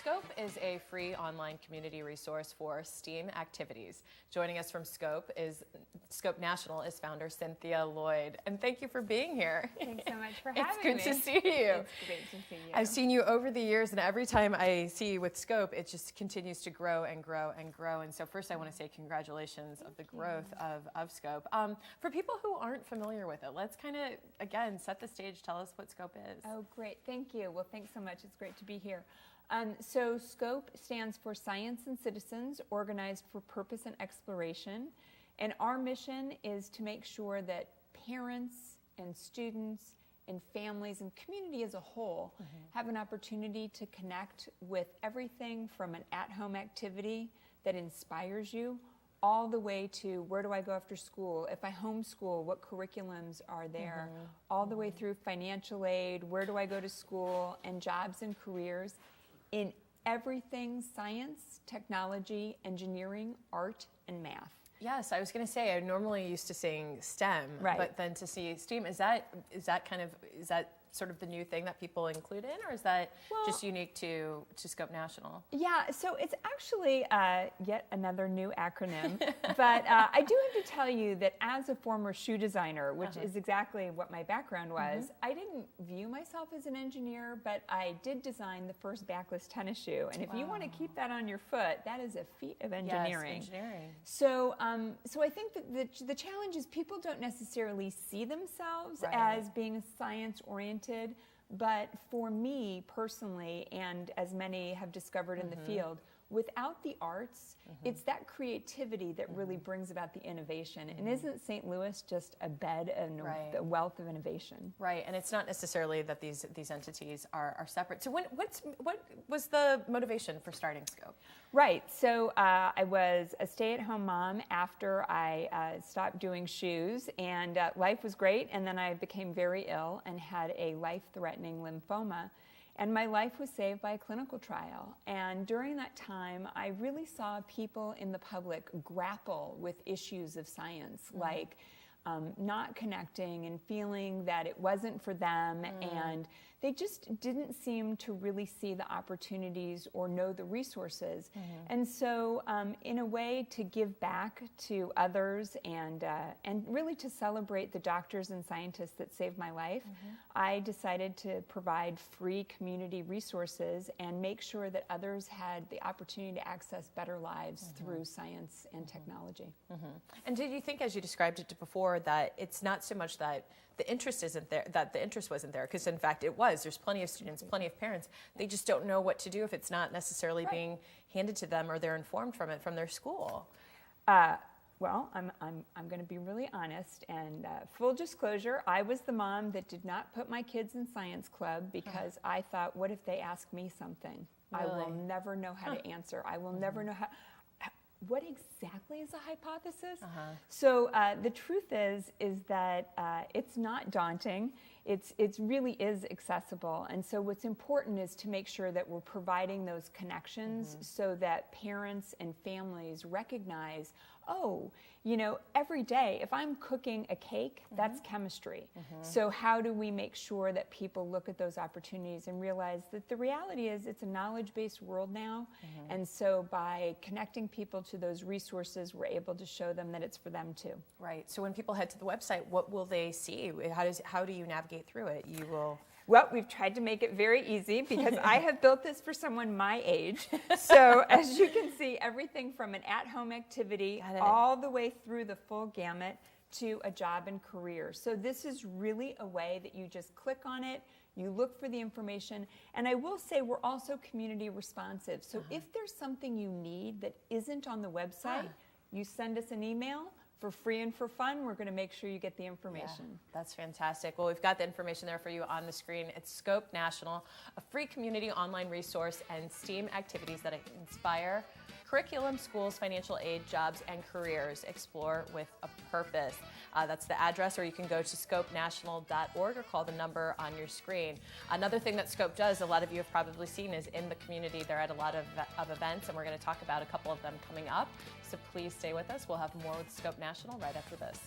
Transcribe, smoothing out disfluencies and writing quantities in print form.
SCOPE is a free online community resource for STEAM activities. Joining us from SCOPE National is founder Cynthia Lloyd. And thank you for being here. Thanks so much for having me. It's good to see you. It's great to see you. I've seen you over the years, and every time I see you with SCOPE, it just continues to grow and grow and grow. And so first I want to say congratulations of the growth of SCOPE. For people who aren't familiar with it, let's kind of, again, set the stage. Tell us what SCOPE is. Oh, great. Thank you. Well, thanks so much. It's great to be here. So SCOPE stands for Science and Citizens, Organized for Purpose and Exploration. And our mission is to make sure that parents and students and families and community as a whole have an opportunity to connect with everything from an at-home activity that inspires you all the way to where do I go after school? If I homeschool, what curriculums are there? All the way through financial aid, where do I go to school, and jobs and careers in everything science, technology, engineering, art, and math. Yes, I was going to say, I normally used to saying STEM, but then to see STEAM, is that sort of the new thing that people include in, or is that just unique to SCOPE National? Yeah, so it's actually yet another new acronym, but I do have to tell you that as a former shoe designer, which is exactly what my background was, I didn't view myself as an engineer, but I did design the first backless tennis shoe, and if you want to keep that on your foot, that is a feat of engineering. Yes, engineering. So, so I think that the challenge is people don't necessarily see themselves as being science-oriented. But for me personally, and as many have discovered in the field, without the arts, it's that creativity that really brings about the innovation. And isn't St. Louis just a bed of the wealth of innovation? Right, and it's not necessarily that these entities are separate. So what was the motivation for starting SCOPE? Right, so I was a stay-at-home mom after I stopped doing shoes, and life was great, and then I became very ill and had a life-threatening lymphoma. And my life was saved by a clinical trial. And during that time, I really saw people in the public grapple with issues of science, like not connecting and feeling that it wasn't for them, and they just didn't seem to really see the opportunities or know the resources. And so in a way to give back to others and really to celebrate the doctors and scientists that saved my life, I decided to provide free community resources and make sure that others had the opportunity to access better lives through science and technology. And did you think, as you described it before, that it's not so much that the interest isn't there, that the interest wasn't there, because in fact it was. There's plenty of students, plenty of parents. They just don't know what to do if it's not necessarily being handed to them or they're informed from it from their school. Well, I'm going to be really honest, and full disclosure, I was the mom that did not put my kids in science club because I thought, what if they ask me something? I will never know how to answer. I will never know how. What exactly is a hypothesis? So the truth is that it's not daunting. It really is accessible. And so what's important is to make sure that we're providing those connections so that parents and families recognize, oh, you know, every day, if I'm cooking a cake, that's chemistry. So how do we make sure that people look at those opportunities and realize that the reality is it's a knowledge-based world now. And so by connecting people to those resources, we're able to show them that it's for them too. Right. So when people head to the website, what will they see? How do you navigate through it? You will. Well, we've tried to make it very easy because I have built this for someone my age. So as you can see, everything from an at-home activity all the way through the full gamut to a job and career. So this is really a way that you just click on it, you look for the information, and I will say we're also community responsive. So if there's something you need that isn't on the website, you send us an email. For free and for fun, we're going to make sure you get the information. Yeah, that's fantastic. Well, we've got the information there for you on the screen. It's SCOPE National, a free community online resource and STEAM activities that inspire curriculum, schools, financial aid, jobs, and careers. Explore with a purpose. That's the address, or you can go to scopenational.org or call the number on your screen. Another thing that SCOPE does, a lot of you have probably seen, is in the community. They're at a lot of events, and we're going to talk about a couple of them coming up. So please stay with us. We'll have more with SCOPE National right after this.